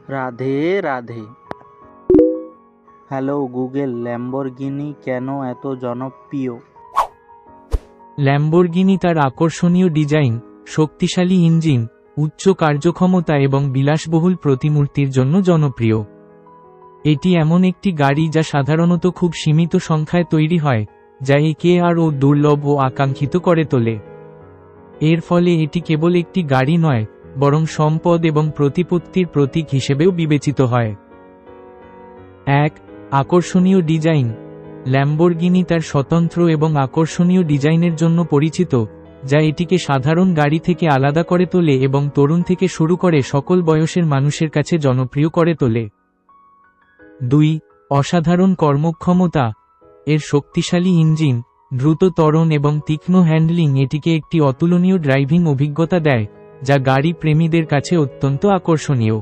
Radhe Radhe. Hello Google, Lamborghini কেন এত জনপ্রিয়? ল্যাম্বরগিনি তার আকর্ষণীয় ডিজাইন, শক্তিশালী ইঞ্জিন, উচ্চ কার্যক্ষমতা এবং বিলাসবহুল প্রতিমূর্তির জন্য জনপ্রিয়। এটি এমন একটি গাড়ি যা সাধারণত খুব সীমিত সংখ্যায় তৈরি হয়, যা একে আরও দুর্লভ ও আকাঙ্ক্ষিত করে তোলে। এর ফলে এটি কেবল একটি গাড়ি নয়, বরং সম্পদ এবং প্রতিপত্তির প্রতীক হিসেবেও বিবেচিত হয়। ১. আকর্ষণীয় ডিজাইন। ল্যাম্বরগিনি তার স্বতন্ত্র এবং আকর্ষণীয় ডিজাইনের জন্য পরিচিত, যা এটিকে সাধারণ গাড়ি থেকে আলাদা করে তোলে এবং তরুণ থেকে শুরু করে সকল বয়সের মানুষের কাছে জনপ্রিয় করে তোলে। ২. অসাধারণ কর্মক্ষমতা। এর শক্তিশালী ইঞ্জিন, দ্রুত ত্বরণ এবং তীক্ষ্ণ হ্যান্ডলিং এটিকে একটি অতুলনীয় ড্রাইভিং অভিজ্ঞতা দেয়, যা গাড়ি প্রেমীদের কাছে অত্যন্ত আকর্ষণীয়।